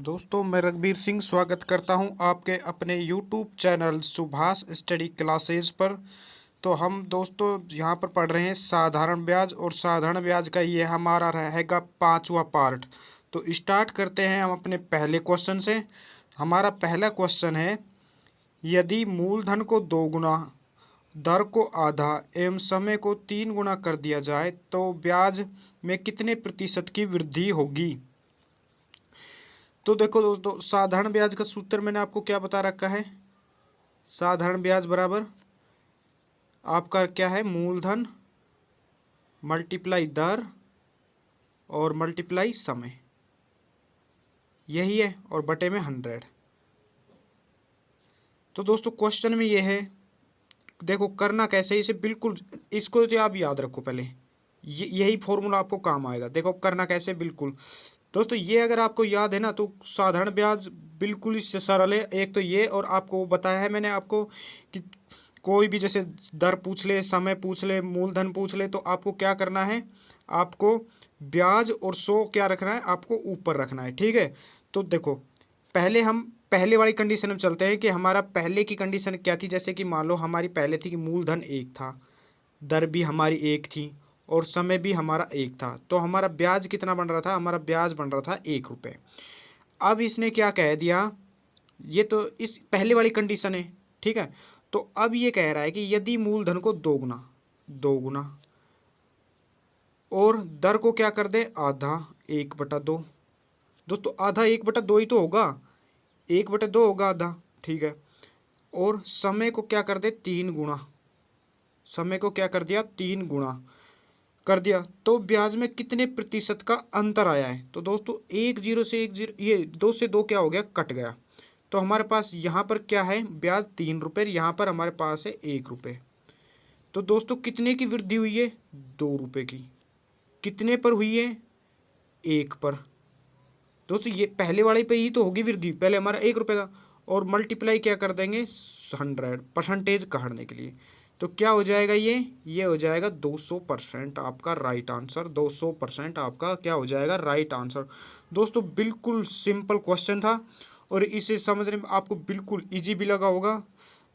दोस्तों मैं रघबीर सिंह स्वागत करता हूं आपके अपने YouTube channel Subhash study classes पर। तो हम दोस्तों यहां पर पढ़ रहे हैं साधारण ब्याज, और साधारण ब्याज का ये हमारा रहेगा 5वां पार्ट। तो स्टार्ट करते हैं हम अपने पहले क्वेश्चन से। हमारा पहला क्वेश्चन है, यदि मूलधन को 2 गुना, दर को आधा एवं समय को 3 गुना कर दिया जाए तो ब्याज में कितने प्रतिशत की वृद्धि होगी। तो देखो दोस्तों, साधारण ब्याज का सूत्र मैंने आपको क्या बता रखा है। साधारण ब्याज बराबर आपका क्या है, मूलधन मल्टीप्लाई दर और मल्टीप्लाई समय, यही है, और बटे में 100। तो दोस्तों क्वेश्चन में ये है, देखो करना कैसे इसे, बिल्कुल इसको तो आप याद रखो पहले, यही फॉर्मूला आपको काम आएगा। देखो करना कैसे, बिल्कुल दोस्तों ये अगर आपको याद है ना तो साधारण ब्याज बिल्कुल इससे सरल है। एक तो ये, और आपको बताया है मैंने आपको कि कोई भी जैसे दर पूछ ले, समय पूछ ले, मूलधन पूछ ले, तो आपको क्या करना है, आपको ब्याज और सौ क्या रखना है, आपको ऊपर रखना है। ठीक है, तो देखो पहले हम पहले वाली कंडीशन में चलते हैं कि हमारा पहले की कंडीशन क्या थी। जैसे कि मान लो हमारी पहले थी कि मूलधन 1 था, दर भी हमारी 1 थी, और समय भी हमारा 1 था। तो हमारा ब्याज कितना बन रहा था, हमारा ब्याज बन रहा था 1 रुपये। अब इसने क्या कह दिया, ये तो इस पहले वाली कंडीशन है। ठीक है, तो अब ये कह रहा है कि यदि मूलधन को 2 गुना और दर को क्या कर दे, आधा 1/2। दोस्तों आधा 1/2 ही तो होगा, 1/2 होगा आधा। ठीक है, और समय को क्या कर दे, 3 गुना। समय को क्या कर दिया, 3 गुना कर दिया। तो ब्याज में कितने प्रतिशत का अंतर आया है। तो दोस्तों 1 0 से 1 0, ये 2 से 2 क्या हो गया, कट गया। तो हमारे पास यहाँ पर क्या है, ब्याज 3 रुपये, यहाँ पर हमारे पास है 1 रुपये। तो दोस्तों कितने की वृद्धि हुई है, 2 रुपये की। कितने पर हुई है, 1 पर। दोस्तों ये पहले वाले पे ही तो होगी वृद्धि, पहले हमारा 1 रुपये था, और मल्टीप्लाई क्या कर देंगे, 100 परसेंटेज काटने के लिए। तो क्या हो जाएगा, ये हो जाएगा 200% आपका राइट आंसर। 200% आपका क्या हो जाएगा, राइट आंसर। दोस्तों बिल्कुल सिंपल क्वेश्चन था, और इसे समझने में आपको बिल्कुल इजी भी लगा होगा।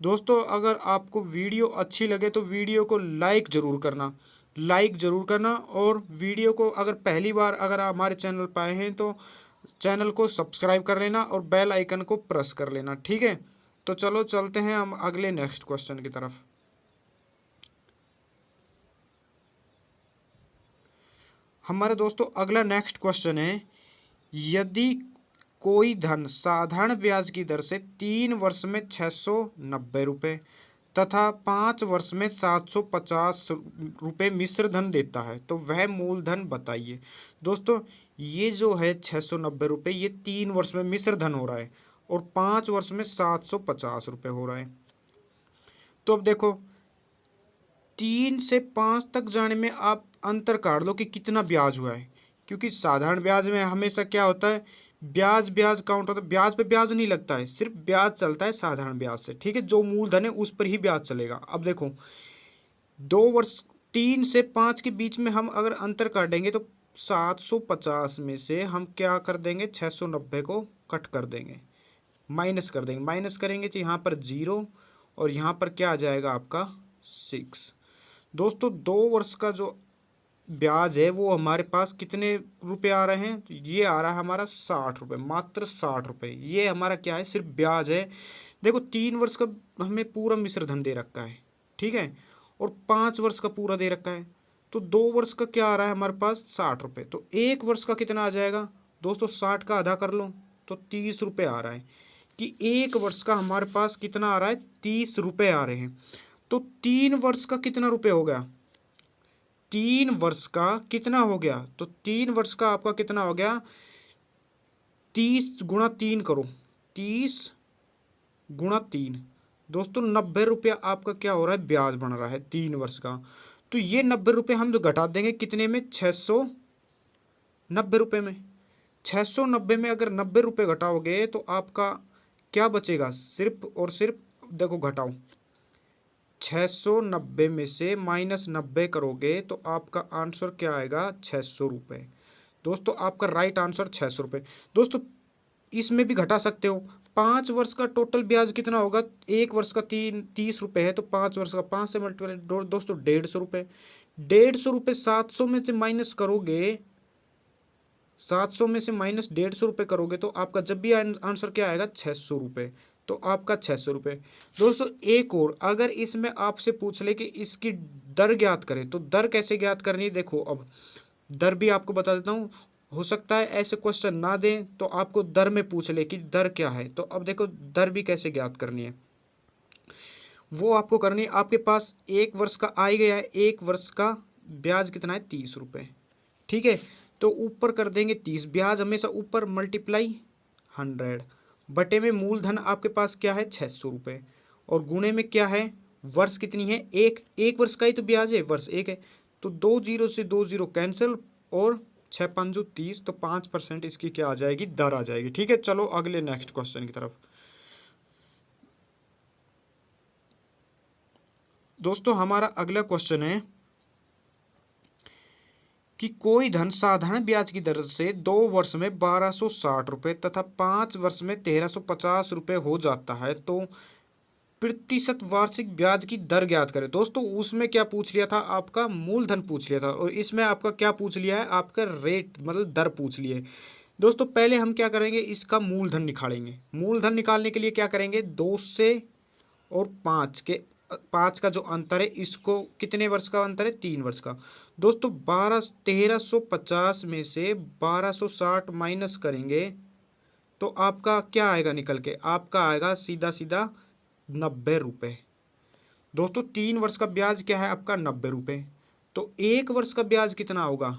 दोस्तों अगर आपको वीडियो अच्छी लगे तो वीडियो को लाइक ज़रूर करना, लाइक ज़रूर करना। और वीडियो को अगर पहली बार अगर आप हमारे चैनल पर आए हैं तो चैनल को सब्सक्राइब कर लेना और बेल आइकन को प्रेस कर लेना। ठीक है, तो चलो चलते हैं हम अगले नेक्स्ट क्वेश्चन की तरफ। हमारे दोस्तों अगला नेक्स्ट क्वेश्चन है, यदि कोई धन साधारण ब्याज की दर से 3 वर्ष में 690 रुपये तथा 5 वर्ष में 750 रुपये मिश्र धन देता है तो वह मूलधन बताइए। दोस्तों ये जो है 690 रुपये, ये 3 वर्ष में मिश्र धन हो रहा है, और 5 वर्ष में 750 रुपये हो रहा है। तो अब देखो 3 से 5 तक जाने में आप अंतर काट लो कि कितना ब्याज हुआ है, क्योंकि साधारण ब्याज में हमेशा क्या होता है, ब्याज ब्याज काउंट होता है, ब्याज पे ब्याज नहीं लगता है, सिर्फ ब्याज चलता है साधारण ब्याज से। ठीक है, जो मूलधन है उस पर ही ब्याज चलेगा। अब देखो 2 वर्ष 3 से 5 के बीच में हम अगर अंतर काटेंगे तो 750 में से हम क्या कर देंगे, 690 को कट कर देंगे, माइनस कर देंगे। माइनस करेंगे तो यहाँ पर 0, और यहाँ पर क्या आ जाएगा आपका 6। दोस्तों 2 वर्ष का जो ब्याज है वो हमारे पास कितने रुपए आ रहे हैं, तो ये आ रहा है हमारा 60 रुपये, मात्र 60 रुपये। ये हमारा क्या है, सिर्फ ब्याज है। देखो 3 वर्ष का हमें पूरा मिश्र धन दे रखा है, ठीक है, और 5 वर्ष का पूरा दे रखा है। तो 2 वर्ष का क्या आ रहा है हमारे पास, 60 रुपये। तो 1 वर्ष का कितना आ जाएगा दोस्तों, 60 का आधा कर लो तो 30 रुपये आ रहा है, कि 1 वर्ष का हमारे पास कितना आ रहा है, 30 रुपये आ रहे हैं। तो 3 वर्ष का कितना रुपये हो गया, 3 वर्ष का कितना हो गया, तो 3 वर्ष का आपका कितना हो गया, 30 × 3 करो, 30 × 3। दोस्तों 90 रुपया आपका क्या हो रहा है, ब्याज बन रहा है 3 वर्ष का। तो ये 90 रुपये हम जो घटा देंगे कितने में, 690 रुपये में। 690 में अगर 90 रुपये घटाओगे तो आपका क्या बचेगा, सिर्फ और सिर्फ देखो घटाओ, 690 में से -90 करोगे तो आपका आंसर क्या आएगा, 600 रुपये। दोस्तों आपका राइट आंसर 600 रुपये। दोस्तों इसमें भी घटा सकते हो। 5 वर्ष का टोटल ब्याज कितना होगा, 1 वर्ष का 30 रुपये है, तो 5 वर्ष का 5 से मल्टीप्लाई, दोस्तों 150 रुपये। 150 रुपये 700 में से माइनस करोगे, 700 में से माइनस 150 रुपये करोगे तो आपका जब भी आंसर क्या आएगा, 600 रुपये। तो आपका 600 रुपये। दोस्तों एक और, अगर इसमें आपसे पूछ ले कि इसकी दर ज्ञात करें, तो दर कैसे ज्ञात करनी है, देखो अब दर भी आपको बता देता हूँ। हो सकता है ऐसे क्वेश्चन ना दें तो आपको दर में पूछ ले कि दर क्या है, तो अब देखो दर भी कैसे ज्ञात करनी है, वो आपको करनी है। आपके पास 1 वर्ष का आ गया है, 1 वर्ष का ब्याज कितना है, 30 रुपये। ठीक है, तो ऊपर कर देंगे 30, ब्याज हमेशा ऊपर, मल्टीप्लाई 100, बटे में मूलधन आपके पास क्या है, 600 रुपये, और गुणे में क्या है, वर्ष कितनी है, एक वर्ष का ही तो ब्याज है, वर्ष एक है, तो 2 जीरो से 2 जीरो कैंसिल, और 6×5 = 30, तो 5% इसकी क्या आ जाएगी, दर आ जाएगी। ठीक है, चलो अगले नेक्स्ट क्वेश्चन की तरफ। दोस्तों हमारा अगला क्वेश्चन है कि कोई धन साधारण ब्याज की दर से 2 वर्ष में 1260 रुपये तथा 5 वर्ष में 1350 रुपये हो जाता है, तो प्रतिशत वार्षिक ब्याज की दर ज्ञात करें। दोस्तों उसमें क्या पूछ लिया था, आपका मूलधन पूछ लिया था, और इसमें आपका क्या पूछ लिया है, आपका रेट मतलब दर पूछ लिया है। दोस्तों पहले हम क्या करेंगे, इसका मूलधन निकालेंगे। मूलधन निकालने के लिए क्या करेंगे, 2 से और 5 का जो अंतर है, इसको कितने वर्ष का अंतर है, 3 वर्ष का। दोस्तों 1350 में से 1260 माइनस करेंगे तो आपका क्या आएगा निकल के, आपका आएगा सीधा सीधा 90 रुपये। दोस्तों 3 वर्ष का ब्याज क्या है आपका, 90 रुपये। तो 1 वर्ष का ब्याज कितना होगा,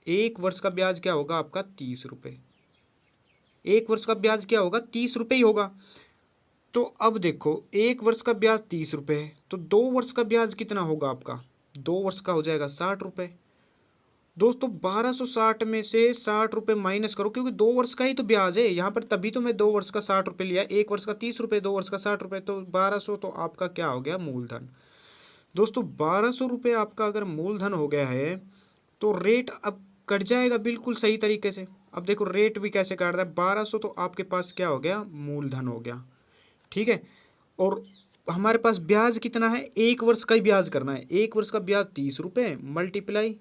1 वर्ष का ब्याज क्या होगा आपका, 30 रुपये। 1 वर्ष का ब्याज क्या होगा, 30 रुपये ही होगा। तो अब देखो 1 वर्ष का ब्याज 30 रुपये है, तो 2 वर्ष का ब्याज कितना होगा आपका, 2 वर्ष का हो जाएगा 60 रुपये। दोस्तों 1260 में से 60 रुपये माइनस करो, क्योंकि 2 वर्ष का ही तो ब्याज है यहाँ पर, तभी तो मैं 2 वर्ष का 60 रुपये लिया, 1 वर्ष का 30 रुपये, 2 वर्ष का 60 रुपये, तो 1200, तो आपका क्या हो गया, मूलधन। दोस्तों 1200 रुपये आपका अगर मूलधन हो गया है, तो रेट अब कट जाएगा बिल्कुल सही तरीके से। अब देखो रेट भी कैसे काट रहा है, 1200, तो आपके पास क्या हो गया, मूलधन हो गया। ठीक है, और हमारे पास ब्याज कितना है, 1 वर्ष का ही ब्याज करना है। 1 वर्ष का ब्याज 30 रुपये, मल्टीप्लाई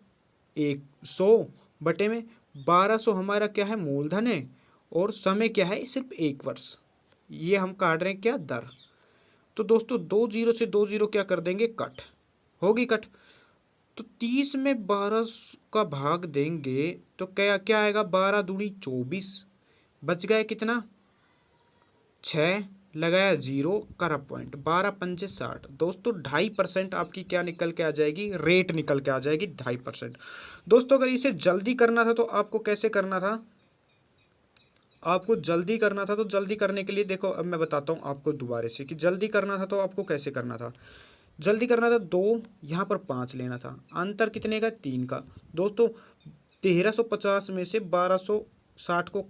100 बटे में 1200 हमारा क्या है, मूलधन है, और समय क्या है, सिर्फ 1 वर्ष। ये हम काट रहे हैं क्या, दर। तो दोस्तों 2 जीरो से 2 जीरो क्या कर देंगे, कट होगी कट। तो 30 में 12 का भाग देंगे तो क्या क्या आएगा, 12×2 = 24, बच गए कितना, 6, लगाया 0, करा पॉइंट, 12×5 = 60। दोस्तों 2.5% आपकी क्या निकल के आ जाएगी, रेट निकल के आ जाएगी 2.5%। दोस्तों अगर इसे जल्दी करना था तो आपको कैसे करना था, आपको जल्दी करना था, तो जल्दी करने के लिए देखो अब मैं बताता हूँ आपको दोबारा से कि जल्दी करना था तो आपको कैसे करना था। जल्दी करना था, 2 यहाँ पर 5 लेना था, अंतर कितने का, 3 का। दोस्तों 1350 में से 1260 को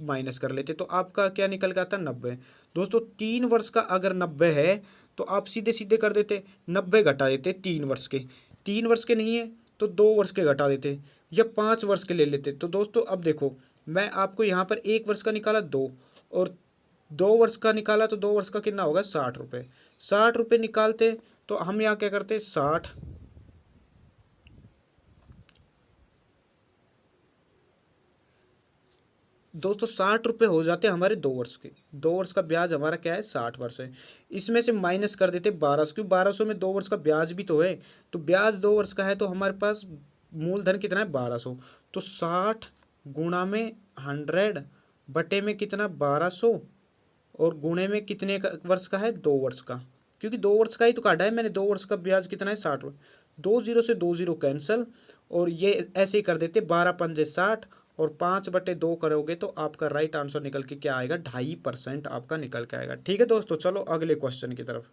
माइनस कर लेते तो आपका क्या निकल के आता, 90। दोस्तों 3 वर्ष का अगर 90 है तो आप सीधे सीधे कर देते, 90 घटा देते 3 वर्ष के, 3 वर्ष के नहीं है तो 2 वर्ष के घटा देते, या 5 वर्ष के ले लेते। तो दोस्तों अब देखो मैं आपको यहाँ पर 1 वर्ष का निकाला 2, और 2 वर्ष का निकाला, तो 2 वर्ष का कितना होगा, 60 रुपये। 60 रुपये निकालते तो हम यहाँ क्या करते, 60, दोस्तों 60 रुपये हो जाते हमारे 2 वर्ष के। 2 वर्ष का ब्याज हमारा क्या है, 60 वर्ष है। इसमें से माइनस कर देते 1200, क्योंकि 1200 में 2 वर्ष का ब्याज भी तो है, तो ब्याज 2 वर्ष का है, तो हमारे पास मूलधन कितना है, 1200। तो 60 गुणा में 100 बटे में कितना, 1200, और गुणे में कितने का वर्ष का है, 2 वर्ष का, क्योंकि 2 वर्ष का ही तो काटा है मैंने। 2 वर्ष का ब्याज कितना है, 60। 2 जीरो से 2 जीरो कैंसल, और ये ऐसे ही कर देते, 12×5 = 60, और 5/2 करोगे तो आपका राइट आंसर निकल के क्या आएगा, 2.5% आपका निकल के आएगा। ठीक है दोस्तों, चलो अगले क्वेश्चन की तरफ।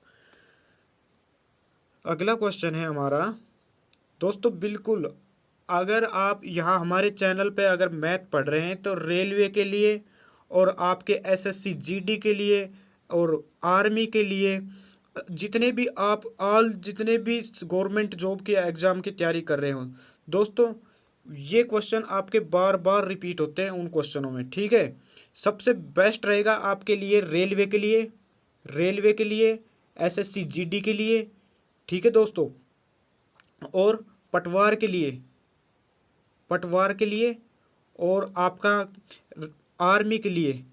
अगला क्वेश्चन है हमारा, दोस्तों बिल्कुल अगर आप यहाँ हमारे चैनल पे अगर मैथ पढ़ रहे हैं तो रेलवे के लिए, और आपके एसएससी जीडी के लिए, और आर्मी के लिए, जितने भी आप जितने भी गवर्नमेंट जॉब के एग्ज़ाम की तैयारी कर रहे हो, दोस्तों ये क्वेश्चन आपके बार बार रिपीट होते हैं उन क्वेश्चनों में, ठीक है। सबसे बेस्ट रहेगा आपके लिए रेलवे के लिए, रेलवे के लिए, एसएससी जीडी के लिए, ठीक है दोस्तों, और पटवार के लिए, पटवार के लिए, और आपका आर्मी के लिए,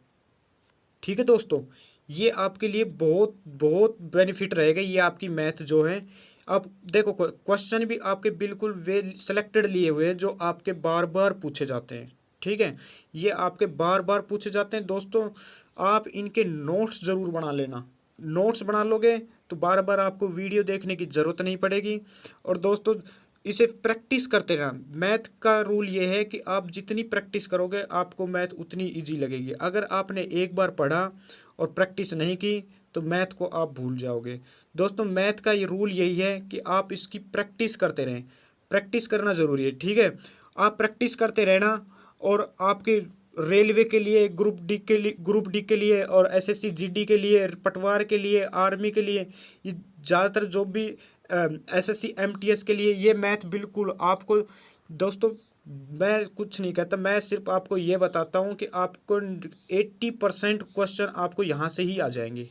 ठीक है दोस्तों। ये आपके लिए बहुत बहुत बेनिफिट रहेगा, ये आपकी मैथ जो है। अब देखो क्वेश्चन भी आपके बिल्कुल वेल सेलेक्टेड लिए हुए हैं जो आपके बार बार पूछे जाते हैं, ठीक है। ये आपके बार बार पूछे जाते हैं दोस्तों। आप इनके नोट्स ज़रूर बना लेना, नोट्स बना लोगे तो बार बार आपको वीडियो देखने की ज़रूरत नहीं पड़ेगी। और दोस्तों इसे प्रैक्टिस करते रहना। मैथ का रूल ये है कि आप जितनी प्रैक्टिस करोगे आपको मैथ उतनी इजी लगेगी। अगर आपने एक बार पढ़ा और प्रैक्टिस नहीं की तो मैथ को आप भूल जाओगे। दोस्तों मैथ का ये रूल यही है कि आप इसकी प्रैक्टिस करते रहें, प्रैक्टिस करना ज़रूरी है, ठीक है। आप प्रैक्टिस करते रहना। और आपके रेलवे के लिए, ग्रुप डी के लिए, और एसएससी जीडी के लिए, पटवार के लिए, आर्मी के लिए, ये ज़्यादातर जो भी एसएससी एमटीएस के लिए ये मैथ बिल्कुल आपको दोस्तों, मैं कुछ नहीं कहता, मैं सिर्फ आपको ये बताता हूँ कि आपको 80% क्वेश्चन आपको यहाँ से ही आ जाएंगे।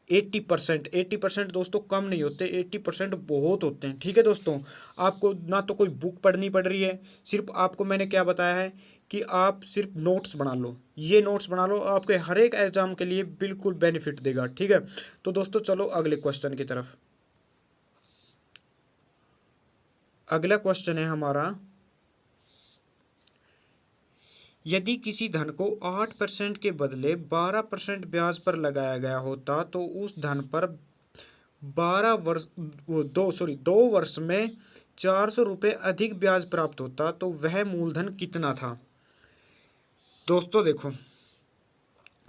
80%, 80% दोस्तों कम नहीं होते, 80% बहुत होते हैं, ठीक है दोस्तों। आपको ना तो कोई बुक पढ़नी पड़ रही है, सिर्फ आपको मैंने क्या बताया है कि आप सिर्फ नोट्स बना लो, ये नोट्स बना लो, आपके हर एक एग्जाम के लिए बिल्कुल बेनिफिट देगा, ठीक है। तो दोस्तों चलो अगले क्वेश्चन की तरफ। अगला क्वेश्चन है हमारा, यदि किसी धन को 8% के बदले 12% ब्याज पर लगाया गया होता तो उस धन पर 2 वर्ष में 400 रुपये अधिक ब्याज प्राप्त होता तो वह मूलधन कितना था। दोस्तों देखो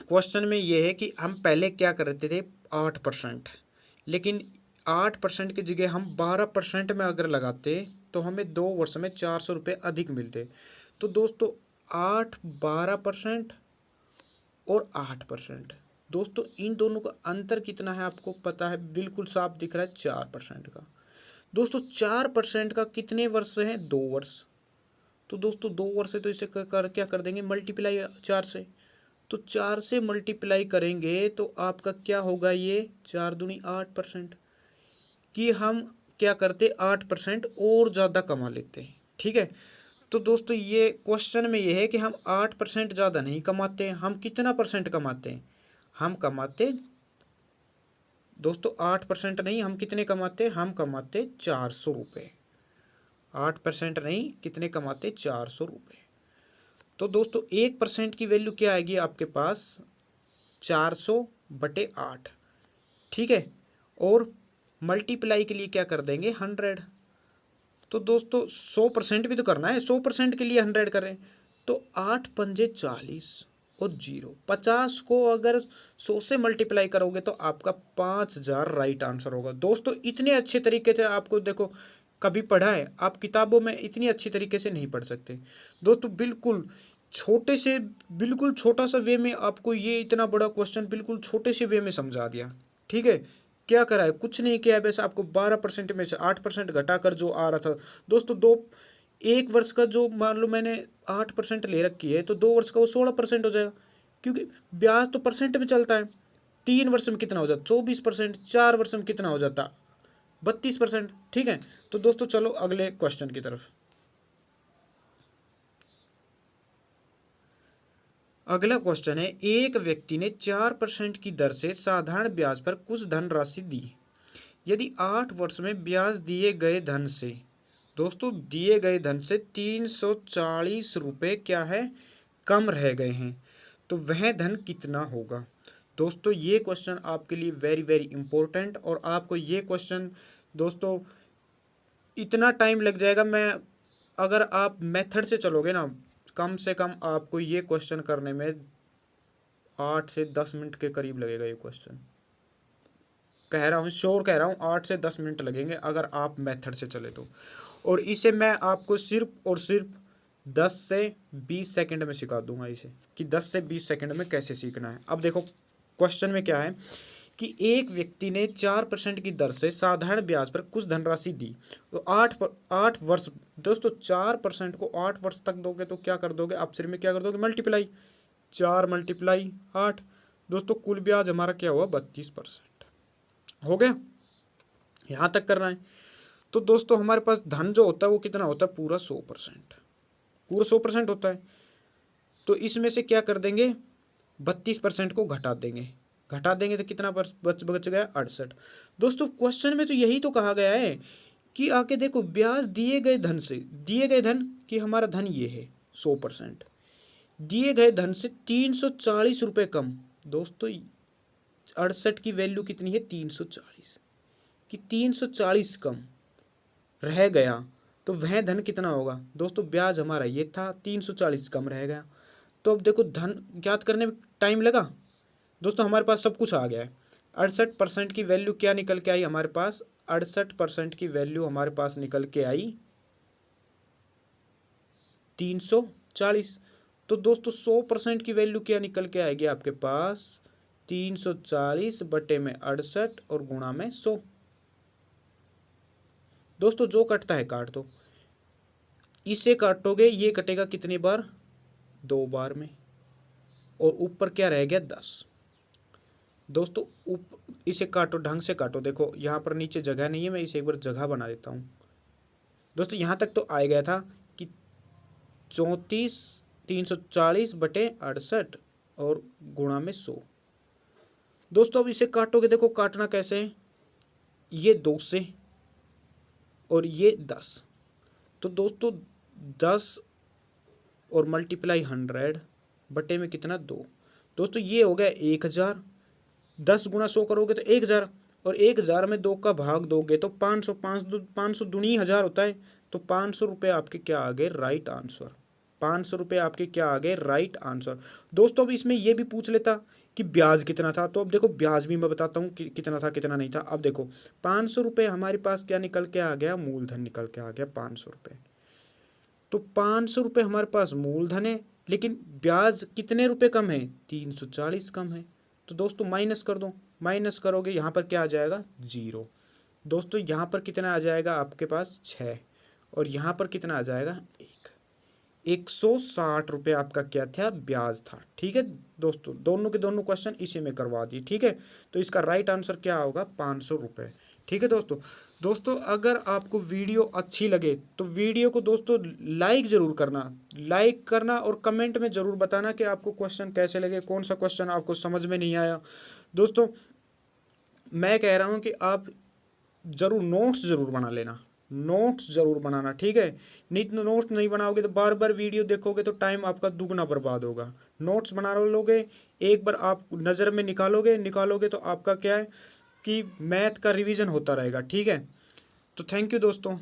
क्वेश्चन में यह है कि हम पहले क्या करते थे 8%, लेकिन 8% की जगह हम 12% में अगर लगाते तो हमें 2 वर्ष में 400 रुपये अधिक मिलते। तो दोस्तों 12% और 8%, दोस्तों इन दोनों का अंतर कितना है आपको पता है, बिल्कुल साफ दिख रहा है, 4% का। दोस्तों 4% का कितने वर्ष है, 2 वर्ष। तो दोस्तों 2 वर्ष से तो इसे क्या कर देंगे, मल्टीप्लाई 4 से। तो 4 से मल्टीप्लाई करेंगे तो आपका क्या होगा, ये 4 दूनी 8%, कि हम क्या करते 8% और ज़्यादा कमा लेते, ठीक है। तो दोस्तों ये क्वेश्चन में ये है कि हम 8% ज़्यादा नहीं कमाते, हम कितना परसेंट कमाते हैं, हम कमाते दोस्तों 8% नहीं, हम कितने कमाते, हम कमाते 400 रुपये। 8% नहीं, कितने कमाते, 400 रुपये। तो दोस्तों 1% की वैल्यू क्या आएगी आपके पास, 400/8, ठीक है। और मल्टीप्लाई के लिए क्या कर देंगे, 100। तो दोस्तों 100% भी तो करना है, 100% के लिए 100 करें तो 8×5 = 40 और 0 50 को अगर 100 से मल्टीप्लाई करोगे तो आपका 5000 राइट आंसर होगा। दोस्तों इतने अच्छे तरीके से आपको देखो कभी पढ़ा है, आप किताबों में इतनी अच्छी तरीके से नहीं पढ़ सकते दोस्तों। बिल्कुल छोटे से, बिल्कुल छोटा सा वे में आपको ये इतना बड़ा क्वेश्चन बिल्कुल छोटे से वे में समझा दिया, ठीक है। क्या करा है, कुछ नहीं किया है, बस आपको 12% में से 8% घटाकर जो आ रहा था दोस्तों, 1 वर्ष का जो मान लो मैंने 8% ले रखी है तो 2 वर्ष का वो 16% हो जाएगा, क्योंकि ब्याज तो परसेंट में चलता है। 3 वर्ष में कितना हो जाता, 24%। 4 वर्ष में कितना हो जाता, 32%, ठीक है। तो दोस्तों चलो अगले क्वेश्चन की तरफ। अगला क्वेश्चन है, एक व्यक्ति ने 4% की दर से साधारण ब्याज पर कुछ धनराशि दी। यदि 8 वर्ष में ब्याज दिए गए धन से, दोस्तों दिए गए धन से 340 रुपये क्या है, कम रह गए हैं, तो वह धन कितना होगा। दोस्तों ये क्वेश्चन आपके लिए वेरी वेरी इंपॉर्टेंट, और आपको ये क्वेश्चन दोस्तों इतना टाइम लग जाएगा, मैं अगर आप मेथड से चलोगे ना, कम से कम आपको ये क्वेश्चन करने में 8 से 10 मिनट के करीब लगेगा। ये क्वेश्चन कह रहा हूँ, श्योर कह रहा हूँ, 8 से 10 मिनट लगेंगे अगर आप मेथड से चले तो। और इसे मैं आपको सिर्फ और सिर्फ 10 से 20 सेकंड में सिखा दूंगा इसे, कि 10 से 20 सेकंड में कैसे सीखना है। अब देखो क्वेश्चन में क्या है कि एक व्यक्ति ने 4% की दर से साधारण ब्याज पर कुछ धनराशि दी, तो 8 वर्ष दोस्तों 4% को 8 वर्ष तक दोगे तो क्या कर दोगे, आप सिर में क्या कर दोगे, मल्टीप्लाई, 4 मल्टीप्लाई 8। दोस्तों कुल ब्याज हमारा क्या हुआ, 32% हो गया। यहाँ तक करना है। तो दोस्तों हमारे पास धन जो होता है वो कितना होता है, पूरा 100%, पूरा 100% होता है। तो इसमें से क्या कर देंगे, 32% को घटा देंगे, घटा देंगे तो कितना बच गया, 68। दोस्तों क्वेश्चन में तो यही तो कहा गया है कि आके देखो, ब्याज दिए गए धन से, दिए गए धन कि हमारा धन ये है 100%, दिए गए धन से 340 रुपये कम। दोस्तों 68 की वैल्यू कितनी है, 340, कि 340 कम रह गया तो वह धन कितना होगा। दोस्तों ब्याज हमारा ये था, 340 कम रह गया। तो अब देखो धन ज्ञात करने में टाइम लगा। दोस्तों हमारे पास सब कुछ आ गया है। 68% की वैल्यू क्या निकल के आई हमारे पास, 68% की वैल्यू हमारे पास निकल के आई 340। तो दोस्तों 100% की वैल्यू क्या निकल के आएगी आपके पास, 340 बटे में 68 और गुणा में 100। दोस्तों जो कटता है काट दो, इसे काटोगे ये कटेगा कितनी बार, 2 बार में, और ऊपर क्या रह गया, 10। दोस्तों इसे काटो, ढंग से काटो, देखो यहाँ पर नीचे जगह नहीं है, मैं इसे एक बार जगह बना देता हूँ। दोस्तों यहाँ तक तो आ गया था कि 340 बटे 68 और गुणा में 100। दोस्तों अब इसे काटोगे, देखो काटना कैसे है, ये 2 से और ये 10। तो दोस्तों 10 और मल्टीप्लाई 100 बटे में कितना, 2। दोस्तों ये हो गया 1000, 10 गुना 100 करोगे तो 1000, और 1000 में 2 का भाग दोगे तो 500, 500 दूनी 1000 होता है। तो 500 रुपये आपके क्या आ गए, राइट आंसर। 500 रुपये आपके क्या आ गए, राइट आंसर। दोस्तों अब इसमें ये भी पूछ लेता कि ब्याज कितना था, तो अब देखो ब्याज भी मैं बताता हूँ कि कितना था कितना नहीं था। अब देखो 500 रुपये हमारे पास क्या निकल के आ गया, मूलधन निकल के आ गया 500 रुपये। तो 500 रुपये हमारे पास मूलधन है, लेकिन ब्याज कितने रुपए कम है, 340 कम है। तो दोस्तों माइनस कर दो, माइनस करोगे यहाँ पर क्या आ जाएगा, 0। दोस्तों यहाँ पर कितना आ जाएगा आपके पास, 6, और यहाँ पर कितना आ जाएगा, 160 रुपये आपका क्या था, ब्याज था। ठीक है दोस्तों, दोनों के दोनों क्वेश्चन इसी में करवा दिए। ठीक है, तो इसका राइट आंसर क्या होगा, 500 रुपये। ठीक है दोस्तों अगर आपको वीडियो अच्छी लगे तो वीडियो को दोस्तों लाइक ज़रूर करना, लाइक करना और कमेंट में ज़रूर बताना कि आपको क्वेश्चन कैसे लगे, कौन सा क्वेश्चन आपको समझ में नहीं आया। दोस्तों मैं कह रहा हूँ कि आप ज़रूर नोट्स ज़रूर बना लेना, नोट्स ज़रूर बनाना। ठीक है, नहीं नोट्स नहीं बनाओगे तो बार बार वीडियो देखोगे तो टाइम आपका दुगना बर्बाद होगा। नोट्स बना लोगे, एक बार आप नज़र में निकालोगे तो आपका क्या है कि मैथ का रिवीजन होता रहेगा। ठीक है, तो थैंक यू दोस्तों।